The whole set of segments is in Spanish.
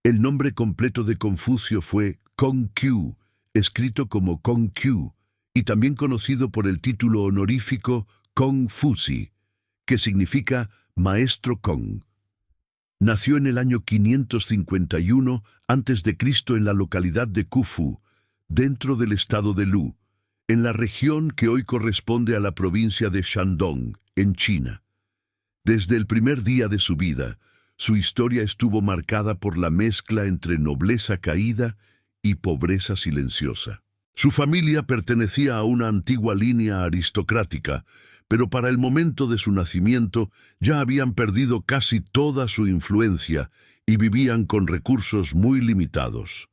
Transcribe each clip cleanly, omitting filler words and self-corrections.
El nombre completo de Confucio fue Kongqiu, escrito como Kongqiu, y también conocido por el título honorífico Kongfuzi, que significa Maestro Kong. Nació en el año 551 a.C. en la localidad de Qufu, dentro del estado de Lu, en la región que hoy corresponde a la provincia de Shandong, en China. Desde el primer día de su vida, su historia estuvo marcada por la mezcla entre nobleza caída y pobreza silenciosa. Su familia pertenecía a una antigua línea aristocrática, pero para el momento de su nacimiento ya habían perdido casi toda su influencia y vivían con recursos muy limitados.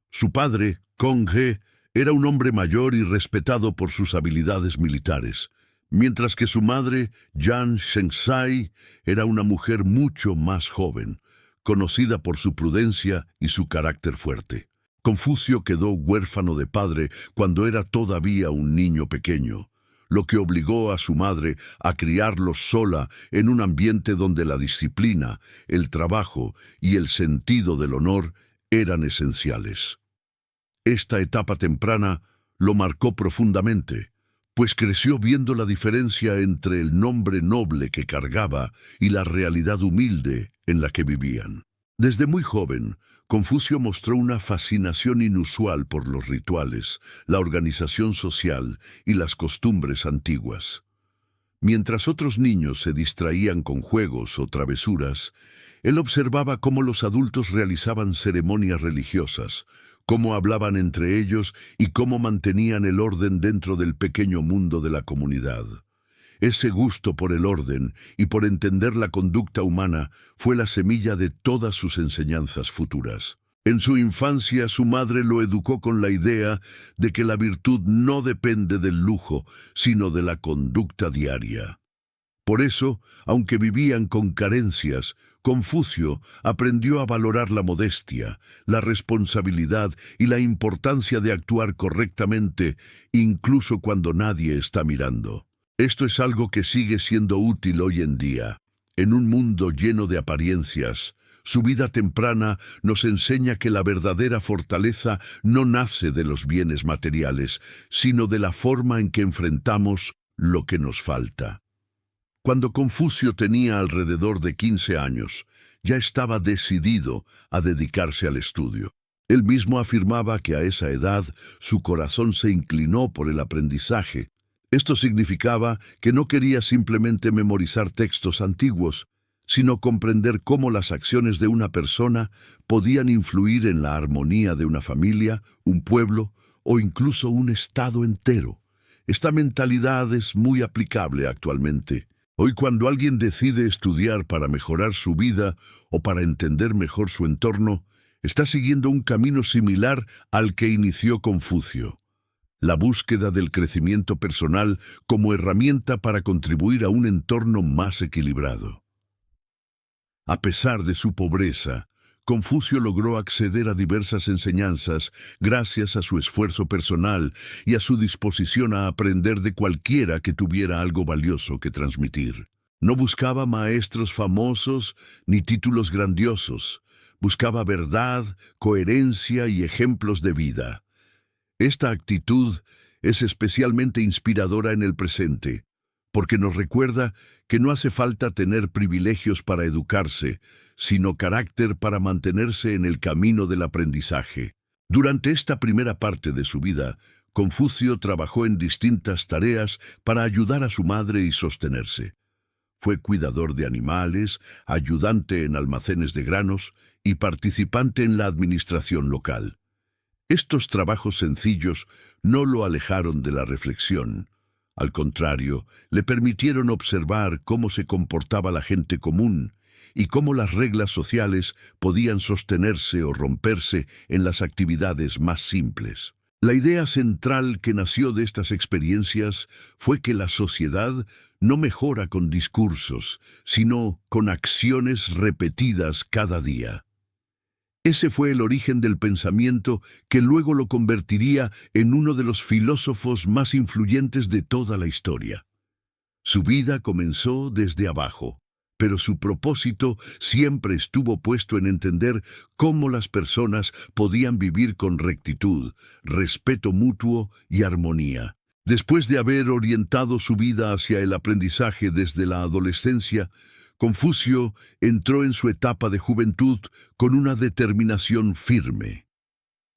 Su padre, Kong He, era un hombre mayor y respetado por sus habilidades militares, mientras que su madre, Yan Shengzai, era una mujer mucho más joven, conocida por su prudencia y su carácter fuerte. Confucio quedó huérfano de padre cuando era todavía un niño pequeño, lo que obligó a su madre a criarlo sola en un ambiente donde la disciplina, el trabajo y el sentido del honor eran esenciales. Esta etapa temprana lo marcó profundamente, pues creció viendo la diferencia entre el nombre noble que cargaba y la realidad humilde en la que vivían. Desde muy joven, Confucio mostró una fascinación inusual por los rituales, la organización social y las costumbres antiguas. Mientras otros niños se distraían con juegos o travesuras, él observaba cómo los adultos realizaban ceremonias religiosas, cómo hablaban entre ellos y cómo mantenían el orden dentro del pequeño mundo de la comunidad. Ese gusto por el orden y por entender la conducta humana fue la semilla de todas sus enseñanzas futuras. En su infancia, su madre lo educó con la idea de que la virtud no depende del lujo, sino de la conducta diaria. Por eso, aunque vivían con carencias, Confucio aprendió a valorar la modestia, la responsabilidad y la importancia de actuar correctamente, incluso cuando nadie está mirando. Esto es algo que sigue siendo útil hoy en día. En un mundo lleno de apariencias, su vida temprana nos enseña que la verdadera fortaleza no nace de los bienes materiales, sino de la forma en que enfrentamos lo que nos falta. Cuando Confucio tenía alrededor de 15 años, ya estaba decidido a dedicarse al estudio. Él mismo afirmaba que a esa edad su corazón se inclinó por el aprendizaje. Esto significaba que no quería simplemente memorizar textos antiguos, sino comprender cómo las acciones de una persona podían influir en la armonía de una familia, un pueblo o incluso un estado entero. Esta mentalidad es muy aplicable actualmente. Hoy, cuando alguien decide estudiar para mejorar su vida o para entender mejor su entorno, está siguiendo un camino similar al que inició Confucio. La búsqueda del crecimiento personal como herramienta para contribuir a un entorno más equilibrado. A pesar de su pobreza, Confucio logró acceder a diversas enseñanzas gracias a su esfuerzo personal y a su disposición a aprender de cualquiera que tuviera algo valioso que transmitir. No buscaba maestros famosos ni títulos grandiosos. Buscaba verdad, coherencia y ejemplos de vida. Esta actitud es especialmente inspiradora en el presente, porque nos recuerda que no hace falta tener privilegios para educarse, sino carácter para mantenerse en el camino del aprendizaje. Durante esta primera parte de su vida, Confucio trabajó en distintas tareas para ayudar a su madre y sostenerse. Fue cuidador de animales, ayudante en almacenes de granos y participante en la administración local. Estos trabajos sencillos no lo alejaron de la reflexión. Al contrario, le permitieron observar cómo se comportaba la gente común y cómo las reglas sociales podían sostenerse o romperse en las actividades más simples. La idea central que nació de estas experiencias fue que la sociedad no mejora con discursos, sino con acciones repetidas cada día. Ese fue el origen del pensamiento que luego lo convertiría en uno de los filósofos más influyentes de toda la historia. Su vida comenzó desde abajo, pero su propósito siempre estuvo puesto en entender cómo las personas podían vivir con rectitud, respeto mutuo y armonía. Después de haber orientado su vida hacia el aprendizaje desde la adolescencia, Confucio entró en su etapa de juventud con una determinación firme: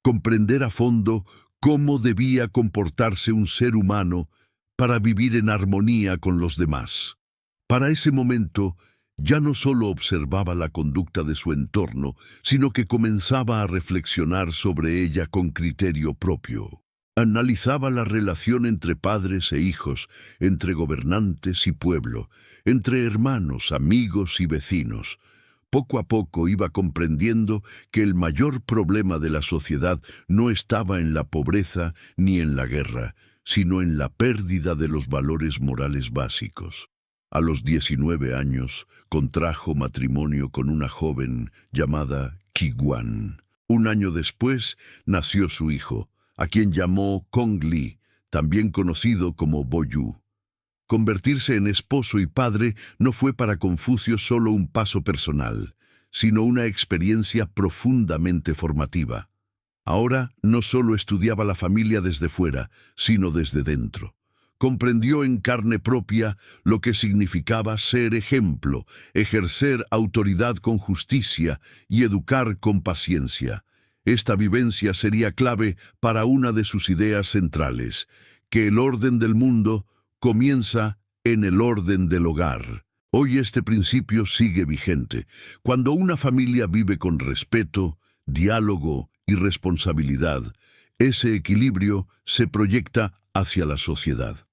comprender a fondo cómo debía comportarse un ser humano para vivir en armonía con los demás. Para ese momento, ya no solo observaba la conducta de su entorno, sino que comenzaba a reflexionar sobre ella con criterio propio. Analizaba la relación entre padres e hijos, entre gobernantes y pueblo, entre hermanos, amigos y vecinos. Poco a poco iba comprendiendo que el mayor problema de la sociedad no estaba en la pobreza ni en la guerra, sino en la pérdida de los valores morales básicos. A los 19 años, contrajo matrimonio con una joven llamada Qiguan. Un año después, nació su hijo, a quien llamó Kongli, también conocido como Boyu. Convertirse en esposo y padre no fue para Confucio solo un paso personal, sino una experiencia profundamente formativa. Ahora no solo estudiaba la familia desde fuera, sino desde dentro. Comprendió en carne propia lo que significaba ser ejemplo, ejercer autoridad con justicia y educar con paciencia. Esta vivencia sería clave para una de sus ideas centrales: que el orden del mundo comienza en el orden del hogar. Hoy este principio sigue vigente. Cuando una familia vive con respeto, diálogo y responsabilidad, ese equilibrio se proyecta hacia la sociedad.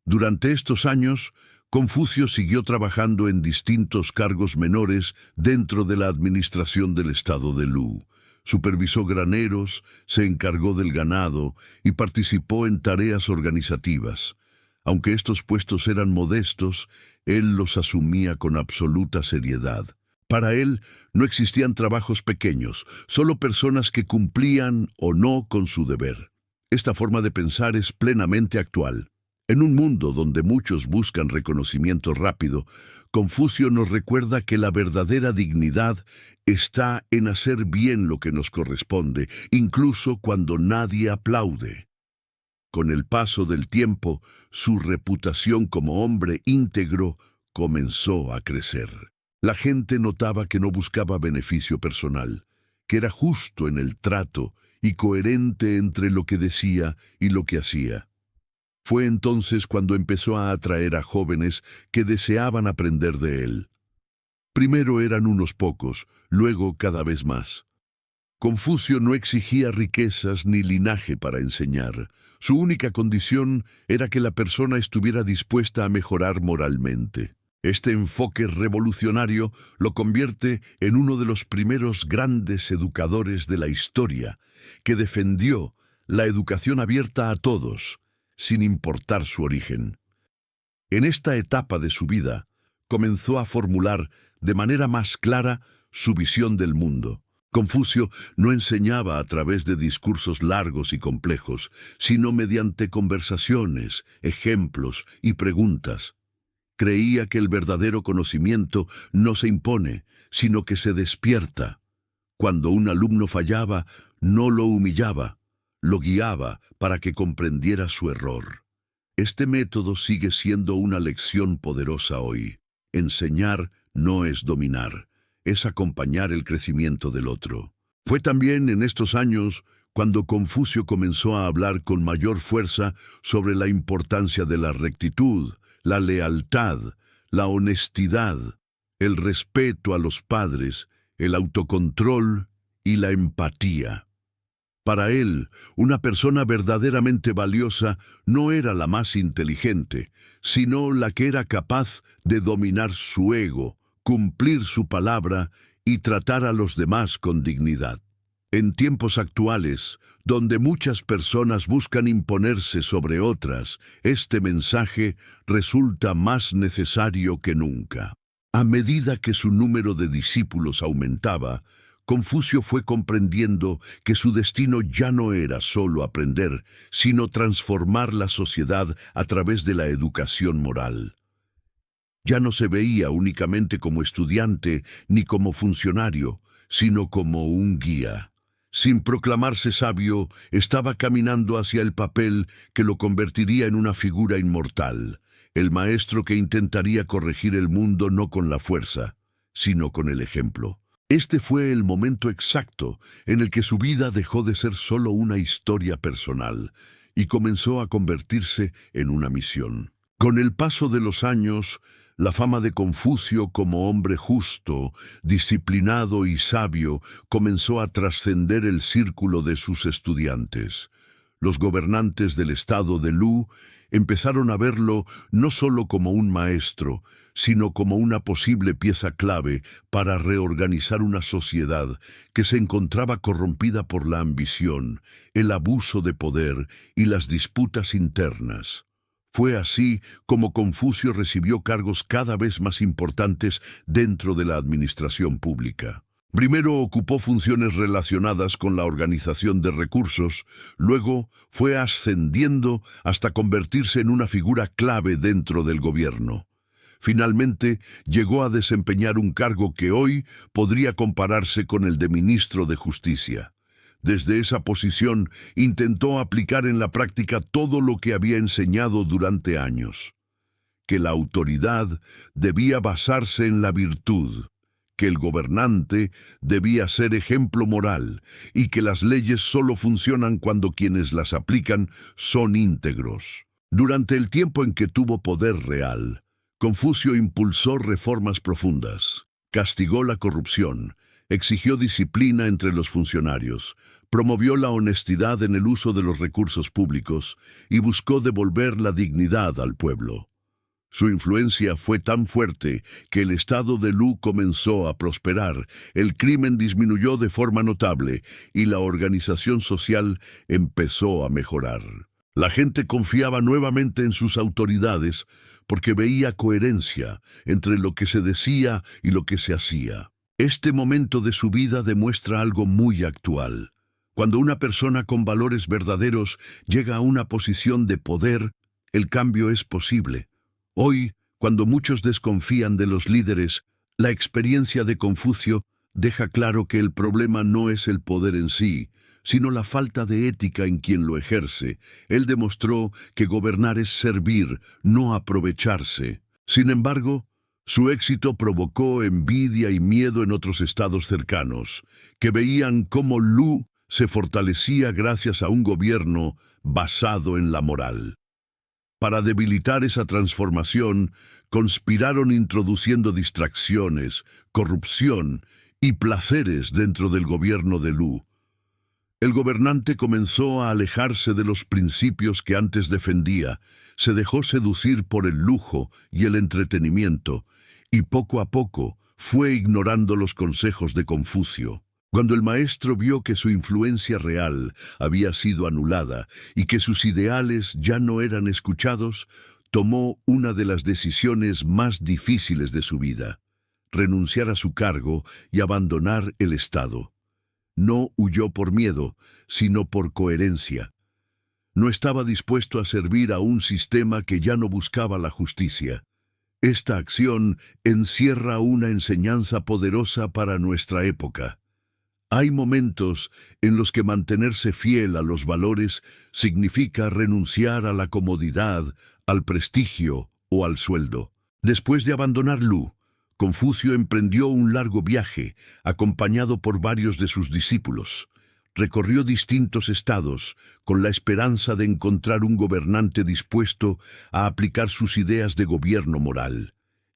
Durante estos años, Confucio siguió trabajando en distintos cargos menores dentro de la administración del estado de Lu. Supervisó graneros, se encargó del ganado y participó en tareas organizativas. Aunque estos puestos eran modestos, él los asumía con absoluta seriedad. Para él no existían trabajos pequeños, solo personas que cumplían o no con su deber. Esta forma de pensar es plenamente actual. En un mundo donde muchos buscan reconocimiento rápido, Confucio nos recuerda que la verdadera dignidad está en hacer bien lo que nos corresponde, incluso cuando nadie aplaude. Con el paso del tiempo, su reputación como hombre íntegro comenzó a crecer. La gente notaba que no buscaba beneficio personal, que era justo en el trato y coherente entre lo que decía y lo que hacía. Fue entonces cuando empezó a atraer a jóvenes que deseaban aprender de él. Primero eran unos pocos, luego cada vez más. Confucio no exigía riquezas ni linaje para enseñar. Su única condición era que la persona estuviera dispuesta a mejorar moralmente. Este enfoque revolucionario lo convierte en uno de los primeros grandes educadores de la historia, que defendió la educación abierta a todos, sin importar su origen. En esta etapa de su vida, comenzó a formular de manera más clara su visión del mundo. Confucio no enseñaba a través de discursos largos y complejos, sino mediante conversaciones, ejemplos y preguntas. Creía que el verdadero conocimiento no se impone, sino que se despierta. Cuando un alumno fallaba, no lo humillaba, lo guiaba para que comprendiera su error. Este método sigue siendo una lección poderosa hoy. Enseñar no es dominar, es acompañar el crecimiento del otro. Fue también en estos años cuando Confucio comenzó a hablar con mayor fuerza sobre la importancia de la rectitud, la lealtad, la honestidad, el respeto a los padres, el autocontrol y la empatía. Para él, una persona verdaderamente valiosa no era la más inteligente, sino la que era capaz de dominar su ego, cumplir su palabra y tratar a los demás con dignidad. En tiempos actuales, donde muchas personas buscan imponerse sobre otras, este mensaje resulta más necesario que nunca. A medida que su número de discípulos aumentaba, Confucio fue comprendiendo que su destino ya no era solo aprender, sino transformar la sociedad a través de la educación moral. Ya no se veía únicamente como estudiante ni como funcionario, sino como un guía. Sin proclamarse sabio, estaba caminando hacia el papel que lo convertiría en una figura inmortal, el maestro que intentaría corregir el mundo no con la fuerza, sino con el ejemplo. Este fue el momento exacto en el que su vida dejó de ser solo una historia personal y comenzó a convertirse en una misión. Con el paso de los años, la fama de Confucio como hombre justo, disciplinado y sabio comenzó a trascender el círculo de sus estudiantes. Los gobernantes del estado de Lu empezaron a verlo no solo como un maestro, sino como una posible pieza clave para reorganizar una sociedad que se encontraba corrompida por la ambición, el abuso de poder y las disputas internas. Fue así como Confucio recibió cargos cada vez más importantes dentro de la administración pública. Primero ocupó funciones relacionadas con la organización de recursos, luego fue ascendiendo hasta convertirse en una figura clave dentro del gobierno. Finalmente, llegó a desempeñar un cargo que hoy podría compararse con el de ministro de Justicia. Desde esa posición intentó aplicar en la práctica todo lo que había enseñado durante años: que la autoridad debía basarse en la virtud, que el gobernante debía ser ejemplo moral y que las leyes solo funcionan cuando quienes las aplican son íntegros. Durante el tiempo en que tuvo poder real, Confucio impulsó reformas profundas, castigó la corrupción, exigió disciplina entre los funcionarios, promovió la honestidad en el uso de los recursos públicos y buscó devolver la dignidad al pueblo. Su influencia fue tan fuerte que el estado de Lu comenzó a prosperar, el crimen disminuyó de forma notable y la organización social empezó a mejorar. La gente confiaba nuevamente en sus autoridades porque veía coherencia entre lo que se decía y lo que se hacía. Este momento de su vida demuestra algo muy actual. Cuando una persona con valores verdaderos llega a una posición de poder, el cambio es posible. Hoy, cuando muchos desconfían de los líderes, la experiencia de Confucio deja claro que el problema no es el poder en sí, sino la falta de ética en quien lo ejerce. Él demostró que gobernar es servir, no aprovecharse. Sin embargo, su éxito provocó envidia y miedo en otros estados cercanos, que veían cómo Lu se fortalecía gracias a un gobierno basado en la moral. Para debilitar esa transformación, conspiraron introduciendo distracciones, corrupción y placeres dentro del gobierno de Lu. El gobernante comenzó a alejarse de los principios que antes defendía, se dejó seducir por el lujo y el entretenimiento, y poco a poco fue ignorando los consejos de Confucio. Cuando el maestro vio que su influencia real había sido anulada y que sus ideales ya no eran escuchados, tomó una de las decisiones más difíciles de su vida: renunciar a su cargo y abandonar el Estado. No huyó por miedo, sino por coherencia. No estaba dispuesto a servir a un sistema que ya no buscaba la justicia. Esta acción encierra una enseñanza poderosa para nuestra época. Hay momentos en los que mantenerse fiel a los valores significa renunciar a la comodidad, al prestigio o al sueldo. Después de abandonar Lu, Confucio emprendió un largo viaje, acompañado por varios de sus discípulos. Recorrió distintos estados con la esperanza de encontrar un gobernante dispuesto a aplicar sus ideas de gobierno moral.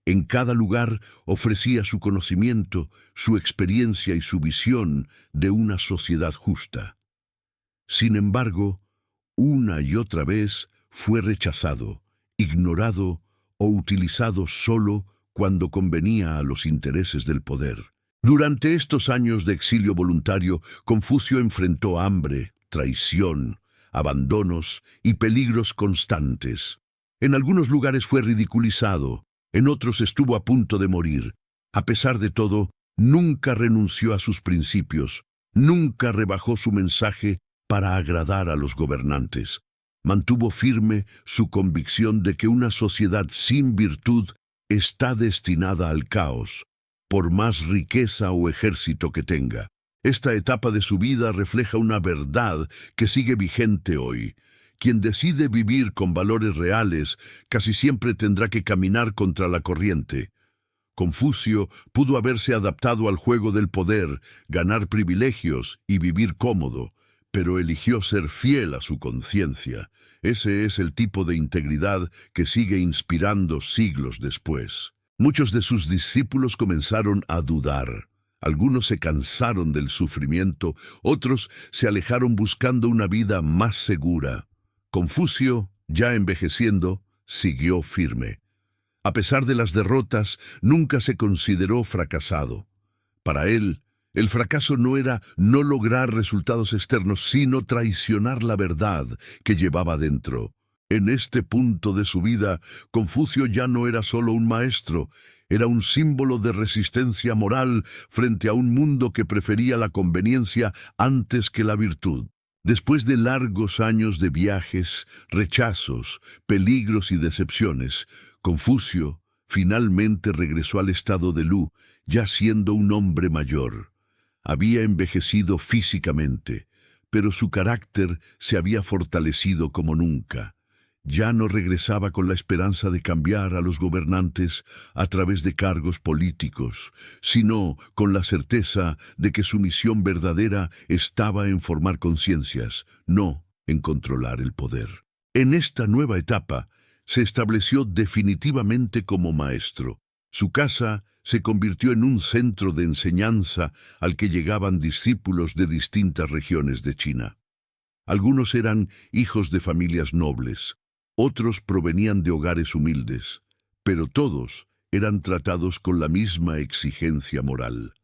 En cada lugar ofrecía su conocimiento, su experiencia y su visión de una sociedad justa. Sin embargo, una y otra vez fue rechazado, ignorado o utilizado solo cuando convenía a los intereses del poder. Durante estos años de exilio voluntario, Confucio enfrentó hambre, traición, abandonos y peligros constantes. En algunos lugares fue ridiculizado, en otros estuvo a punto de morir. A pesar de todo, nunca renunció a sus principios, nunca rebajó su mensaje para agradar a los gobernantes. Mantuvo firme su convicción de que una sociedad sin virtud está destinada al caos, por más riqueza o ejército que tenga. Esta etapa de su vida refleja una verdad que sigue vigente hoy. Quien decide vivir con valores reales casi siempre tendrá que caminar contra la corriente. Confucio pudo haberse adaptado al juego del poder, ganar privilegios y vivir cómodo, pero eligió ser fiel a su conciencia. Ese es el tipo de integridad que sigue inspirando siglos después. Muchos de sus discípulos comenzaron a dudar. Algunos se cansaron del sufrimiento, otros se alejaron buscando una vida más segura. Confucio, ya envejeciendo, siguió firme. A pesar de las derrotas, nunca se consideró fracasado. Para él, el fracaso no era no lograr resultados externos, sino traicionar la verdad que llevaba dentro. En este punto de su vida, Confucio ya no era solo un maestro, era un símbolo de resistencia moral frente a un mundo que prefería la conveniencia antes que la virtud. Después de largos años de viajes, rechazos, peligros y decepciones, Confucio finalmente regresó al estado de Lu, ya siendo un hombre mayor. Había envejecido físicamente, pero su carácter se había fortalecido como nunca. Ya no regresaba con la esperanza de cambiar a los gobernantes a través de cargos políticos, sino con la certeza de que su misión verdadera estaba en formar conciencias, no en controlar el poder. En esta nueva etapa, se estableció definitivamente como maestro. Su casa se convirtió en un centro de enseñanza al que llegaban discípulos de distintas regiones de China. Algunos eran hijos de familias nobles, otros provenían de hogares humildes, pero todos eran tratados con la misma exigencia moral.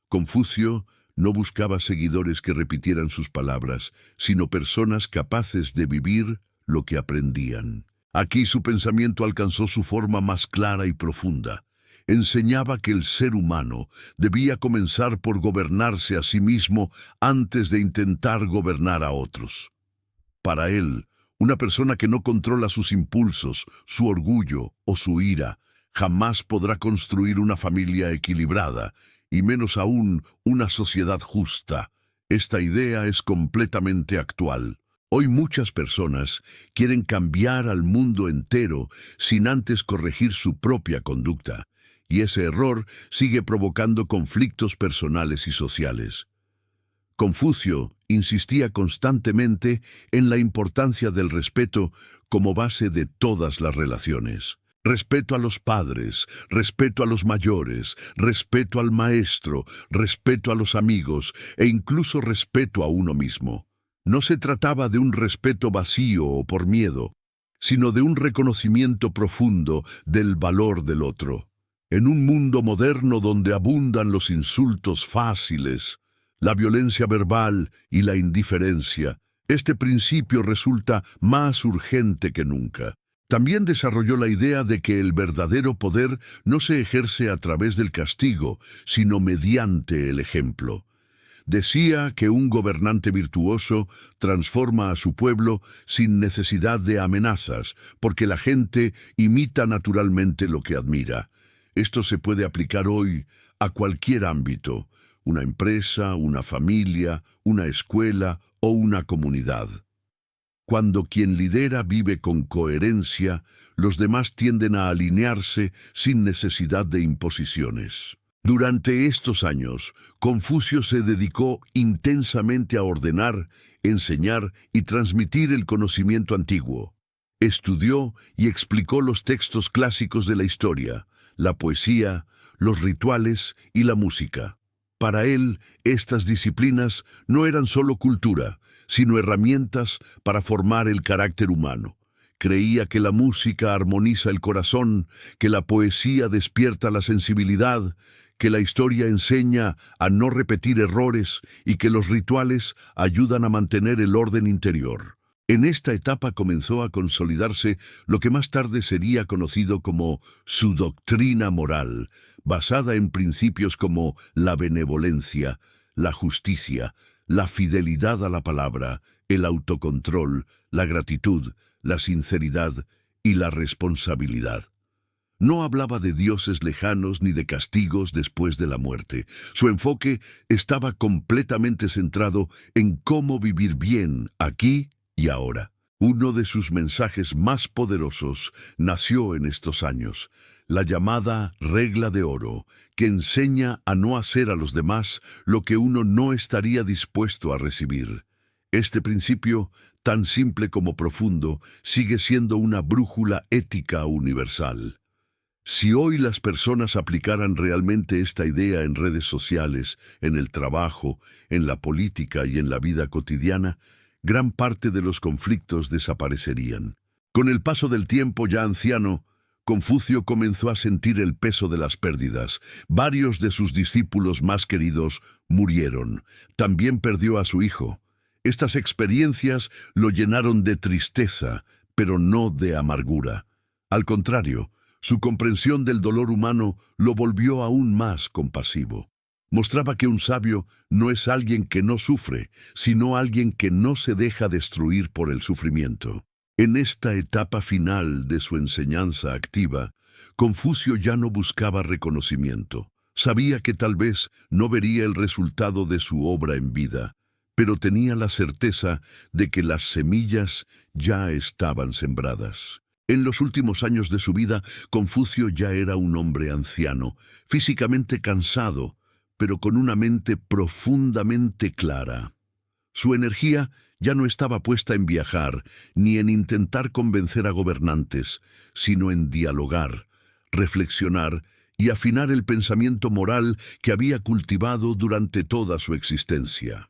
Confucio no buscaba seguidores que repitieran sus palabras, sino personas capaces de vivir lo que aprendían. Aquí su pensamiento alcanzó su forma más clara y profunda. Enseñaba que el ser humano debía comenzar por gobernarse a sí mismo antes de intentar gobernar a otros. Para él, una persona que no controla sus impulsos, su orgullo o su ira, jamás podrá construir una familia equilibrada, y menos aún una sociedad justa. Esta idea es completamente actual. Hoy muchas personas quieren cambiar al mundo entero sin antes corregir su propia conducta, y ese error sigue provocando conflictos personales y sociales. Confucio insistía constantemente en la importancia del respeto como base de todas las relaciones. Respeto a los padres, respeto a los mayores, respeto al maestro, respeto a los amigos e incluso respeto a uno mismo. No se trataba de un respeto vacío o por miedo, sino de un reconocimiento profundo del valor del otro. En un mundo moderno donde abundan los insultos fáciles, la violencia verbal y la indiferencia, este principio resulta más urgente que nunca. También desarrolló la idea de que el verdadero poder no se ejerce a través del castigo, sino mediante el ejemplo. Decía que un gobernante virtuoso transforma a su pueblo sin necesidad de amenazas, porque la gente imita naturalmente lo que admira. Esto se puede aplicar hoy a cualquier ámbito, una empresa, una familia, una escuela o una comunidad. Cuando quien lidera vive con coherencia, los demás tienden a alinearse sin necesidad de imposiciones. Durante estos años, Confucio se dedicó intensamente a ordenar, enseñar y transmitir el conocimiento antiguo. Estudió y explicó los textos clásicos de la historia, la poesía, los rituales y la música. Para él, estas disciplinas no eran solo cultura, sino herramientas para formar el carácter humano. Creía que la música armoniza el corazón, que la poesía despierta la sensibilidad, que la historia enseña a no repetir errores y que los rituales ayudan a mantener el orden interior. En esta etapa comenzó a consolidarse lo que más tarde sería conocido como su doctrina moral, basada en principios como la benevolencia, la justicia, la fidelidad a la palabra, el autocontrol, la gratitud, la sinceridad y la responsabilidad. No hablaba de dioses lejanos ni de castigos después de la muerte. Su enfoque estaba completamente centrado en cómo vivir bien aquí y ahora. Uno de sus mensajes más poderosos nació en estos años, la llamada regla de oro, que enseña a no hacer a los demás lo que uno no estaría dispuesto a recibir. Este principio, tan simple como profundo, sigue siendo una brújula ética universal. Si hoy las personas aplicaran realmente esta idea en redes sociales, en el trabajo, en la política y en la vida cotidiana, gran parte de los conflictos desaparecerían. Con el paso del tiempo, ya anciano, Confucio comenzó a sentir el peso de las pérdidas. Varios de sus discípulos más queridos murieron. También perdió a su hijo. Estas experiencias lo llenaron de tristeza, pero no de amargura. Al contrario, su comprensión del dolor humano lo volvió aún más compasivo. Mostraba que un sabio no es alguien que no sufre, sino alguien que no se deja destruir por el sufrimiento. En esta etapa final de su enseñanza activa, Confucio ya no buscaba reconocimiento. Sabía que tal vez no vería el resultado de su obra en vida, pero tenía la certeza de que las semillas ya estaban sembradas. En los últimos años de su vida, Confucio ya era un hombre anciano, físicamente cansado, pero con una mente profundamente clara. Su energía ya no estaba puesta en viajar, ni en intentar convencer a gobernantes, sino en dialogar, reflexionar y afinar el pensamiento moral que había cultivado durante toda su existencia.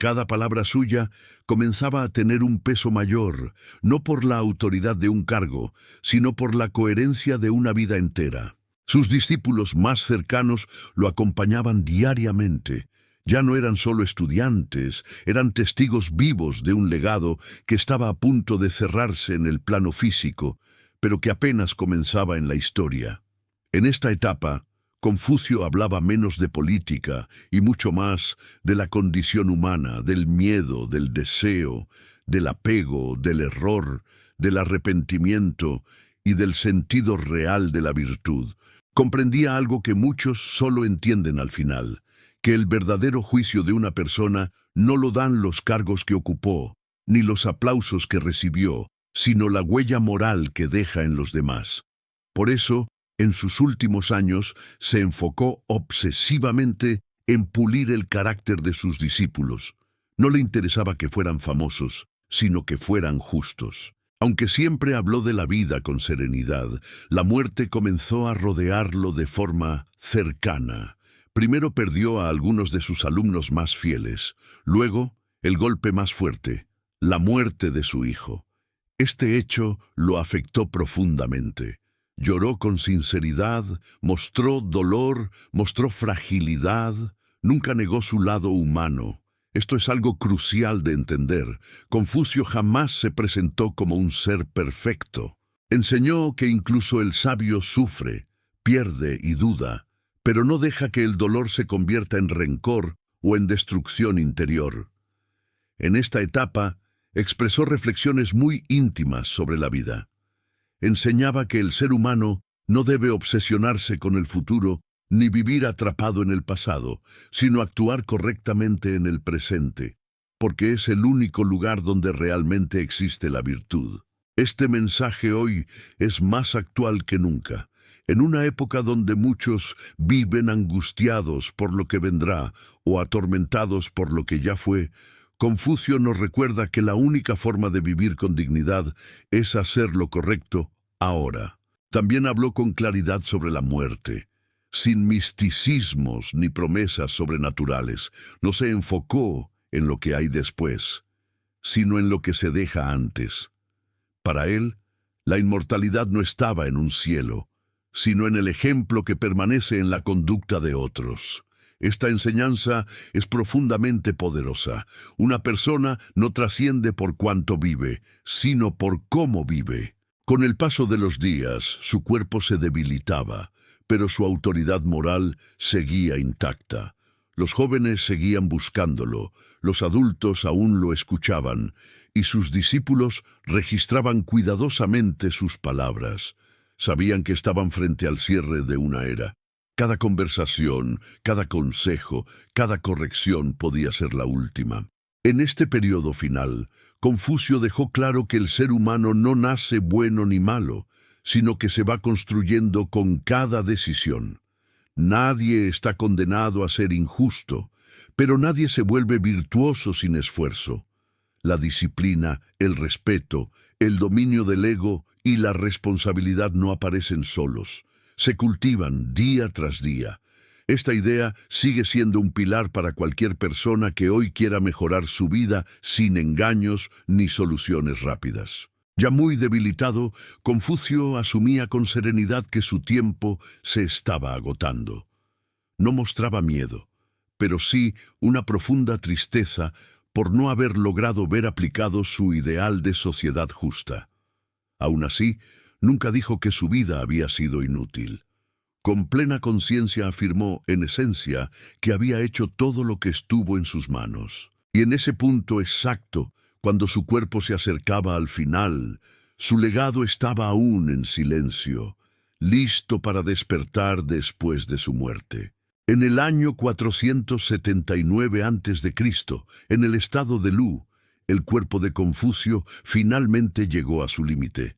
Cada palabra suya comenzaba a tener un peso mayor, no por la autoridad de un cargo, sino por la coherencia de una vida entera. Sus discípulos más cercanos lo acompañaban diariamente. Ya no eran solo estudiantes, eran testigos vivos de un legado que estaba a punto de cerrarse en el plano físico, pero que apenas comenzaba en la historia. En esta etapa, Confucio hablaba menos de política y mucho más de la condición humana, del miedo, del deseo, del apego, del error, del arrepentimiento y del sentido real de la virtud. Comprendía algo que muchos solo entienden al final, que el verdadero juicio de una persona no lo dan los cargos que ocupó, ni los aplausos que recibió, sino la huella moral que deja en los demás. Por eso, en sus últimos años, se enfocó obsesivamente en pulir el carácter de sus discípulos. No le interesaba que fueran famosos, sino que fueran justos. Aunque siempre habló de la vida con serenidad, la muerte comenzó a rodearlo de forma cercana. Primero perdió a algunos de sus alumnos más fieles, luego el golpe más fuerte, la muerte de su hijo. Este hecho lo afectó profundamente. Lloró con sinceridad, mostró dolor, mostró fragilidad, nunca negó su lado humano. Esto es algo crucial de entender. Confucio jamás se presentó como un ser perfecto. Enseñó que incluso el sabio sufre, pierde y duda, pero no deja que el dolor se convierta en rencor o en destrucción interior. En esta etapa, expresó reflexiones muy íntimas sobre la vida. Enseñaba que el ser humano no debe obsesionarse con el futuro ni vivir atrapado en el pasado, sino actuar correctamente en el presente, porque es el único lugar donde realmente existe la virtud. Este mensaje hoy es más actual que nunca. En una época donde muchos viven angustiados por lo que vendrá o atormentados por lo que ya fue, Confucio nos recuerda que la única forma de vivir con dignidad es hacer lo correcto ahora. También habló con claridad sobre la muerte, sin misticismos ni promesas sobrenaturales. No se enfocó en lo que hay después, sino en lo que se deja antes. Para él, la inmortalidad no estaba en un cielo, sino en el ejemplo que permanece en la conducta de otros. Esta enseñanza es profundamente poderosa. Una persona no trasciende por cuánto vive, sino por cómo vive. Con el paso de los días, su cuerpo se debilitaba, pero su autoridad moral seguía intacta. Los jóvenes seguían buscándolo, los adultos aún lo escuchaban, y sus discípulos registraban cuidadosamente sus palabras. Sabían que estaban frente al cierre de una era. Cada conversación, cada consejo, cada corrección podía ser la última. En este periodo final, Confucio dejó claro que el ser humano no nace bueno ni malo, sino que se va construyendo con cada decisión. Nadie está condenado a ser injusto, pero nadie se vuelve virtuoso sin esfuerzo. La disciplina, el respeto, el dominio del ego y la responsabilidad no aparecen solos. Se cultivan día tras día. Esta idea sigue siendo un pilar para cualquier persona que hoy quiera mejorar su vida sin engaños ni soluciones rápidas. Ya muy debilitado, Confucio asumía con serenidad que su tiempo se estaba agotando. No mostraba miedo, pero sí una profunda tristeza por no haber logrado ver aplicado su ideal de sociedad justa. Aún así, nunca dijo que su vida había sido inútil. Con plena conciencia afirmó, en esencia, que había hecho todo lo que estuvo en sus manos. Y en ese punto exacto, cuando su cuerpo se acercaba al final, su legado estaba aún en silencio, listo para despertar después de su muerte. En el año 479 a.C., en el estado de Lu, el cuerpo de Confucio finalmente llegó a su límite.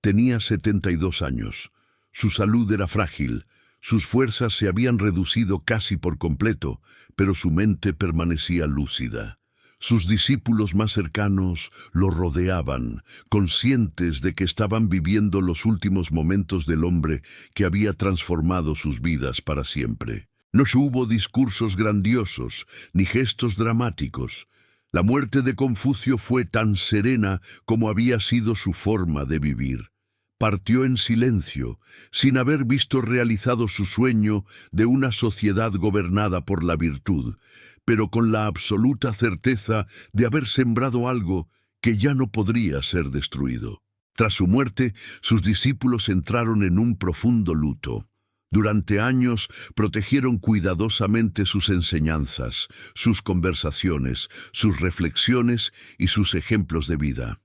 Tenía 72 años. Su salud era frágil, sus fuerzas se habían reducido casi por completo, pero su mente permanecía lúcida. Sus discípulos más cercanos lo rodeaban, conscientes de que estaban viviendo los últimos momentos del hombre que había transformado sus vidas para siempre. No hubo discursos grandiosos, ni gestos dramáticos. La muerte de Confucio fue tan serena como había sido su forma de vivir. Partió en silencio, sin haber visto realizado su sueño de una sociedad gobernada por la virtud, pero con la absoluta certeza de haber sembrado algo que ya no podría ser destruido. Tras su muerte, sus discípulos entraron en un profundo luto. Durante años protegieron cuidadosamente sus enseñanzas, sus conversaciones, sus reflexiones y sus ejemplos de vida.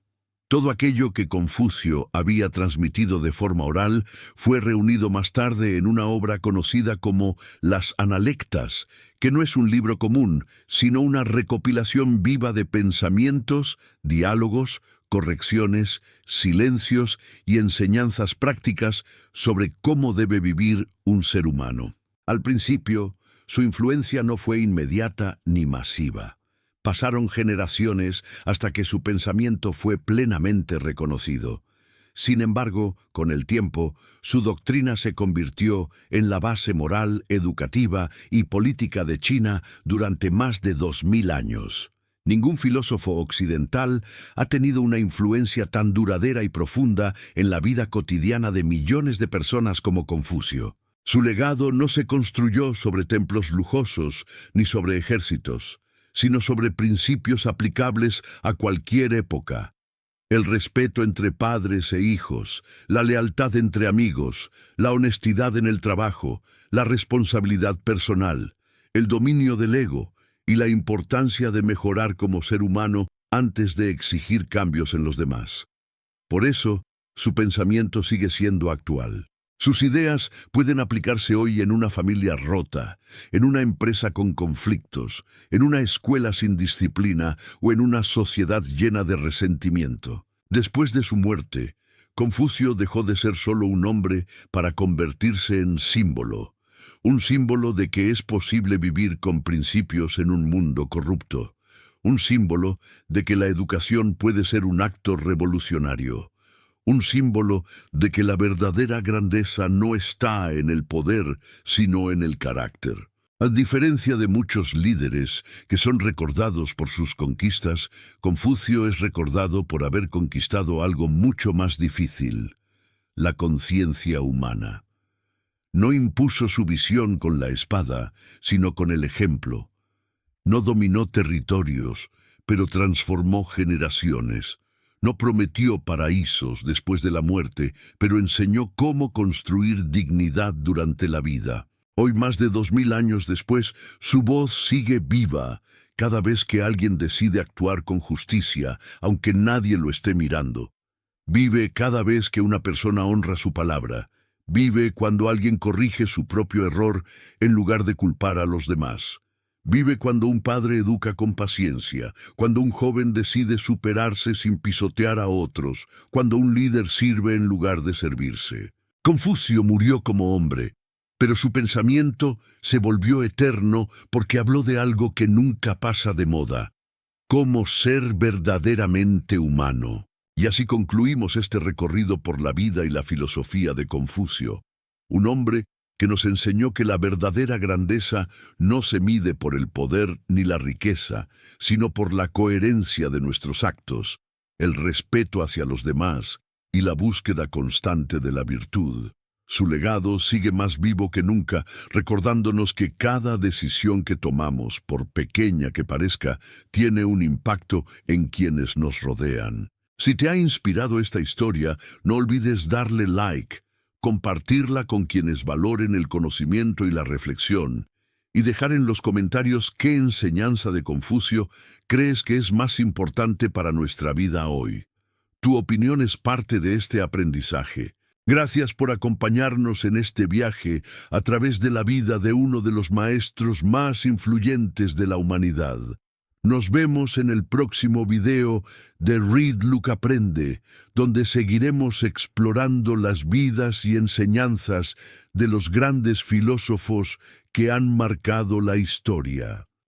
Todo aquello que Confucio había transmitido de forma oral fue reunido más tarde en una obra conocida como Las Analectas, que no es un libro común, sino una recopilación viva de pensamientos, diálogos, correcciones, silencios y enseñanzas prácticas sobre cómo debe vivir un ser humano. Al principio, su influencia no fue inmediata ni masiva. Pasaron generaciones hasta que su pensamiento fue plenamente reconocido. Sin embargo, con el tiempo, su doctrina se convirtió en la base moral, educativa y política de China durante más de 2000 años. Ningún filósofo occidental ha tenido una influencia tan duradera y profunda en la vida cotidiana de millones de personas como Confucio. Su legado no se construyó sobre templos lujosos ni sobre ejércitos, sino sobre principios aplicables a cualquier época. El respeto entre padres e hijos, la lealtad entre amigos, la honestidad en el trabajo, la responsabilidad personal, el dominio del ego y la importancia de mejorar como ser humano antes de exigir cambios en los demás. Por eso, su pensamiento sigue siendo actual. Sus ideas pueden aplicarse hoy en una familia rota, en una empresa con conflictos, en una escuela sin disciplina o en una sociedad llena de resentimiento. Después de su muerte, Confucio dejó de ser solo un hombre para convertirse en símbolo, un símbolo de que es posible vivir con principios en un mundo corrupto, un símbolo de que la educación puede ser un acto revolucionario. Un símbolo de que la verdadera grandeza no está en el poder, sino en el carácter. A diferencia de muchos líderes que son recordados por sus conquistas, Confucio es recordado por haber conquistado algo mucho más difícil: la conciencia humana. No impuso su visión con la espada, sino con el ejemplo. No dominó territorios, pero transformó generaciones. No prometió paraísos después de la muerte, pero enseñó cómo construir dignidad durante la vida. Hoy, más de 2000 años después, su voz sigue viva cada vez que alguien decide actuar con justicia, aunque nadie lo esté mirando. Vive cada vez que una persona honra su palabra. Vive cuando alguien corrige su propio error en lugar de culpar a los demás. Vive cuando un padre educa con paciencia, cuando un joven decide superarse sin pisotear a otros, cuando un líder sirve en lugar de servirse. Confucio murió como hombre, pero su pensamiento se volvió eterno porque habló de algo que nunca pasa de moda: cómo ser verdaderamente humano. Y así concluimos este recorrido por la vida y la filosofía de Confucio, un hombre que nos enseñó que la verdadera grandeza no se mide por el poder ni la riqueza, sino por la coherencia de nuestros actos, el respeto hacia los demás y la búsqueda constante de la virtud. Su legado sigue más vivo que nunca, recordándonos que cada decisión que tomamos, por pequeña que parezca, tiene un impacto en quienes nos rodean. Si te ha inspirado esta historia, no olvides darle like, compartirla con quienes valoren el conocimiento y la reflexión, y dejar en los comentarios qué enseñanza de Confucio crees que es más importante para nuestra vida hoy. Tu opinión es parte de este aprendizaje. Gracias por acompañarnos en este viaje a través de la vida de uno de los maestros más influyentes de la humanidad. Nos vemos en el próximo video de Read Luke Aprende, donde seguiremos explorando las vidas y enseñanzas de los grandes filósofos que han marcado la historia.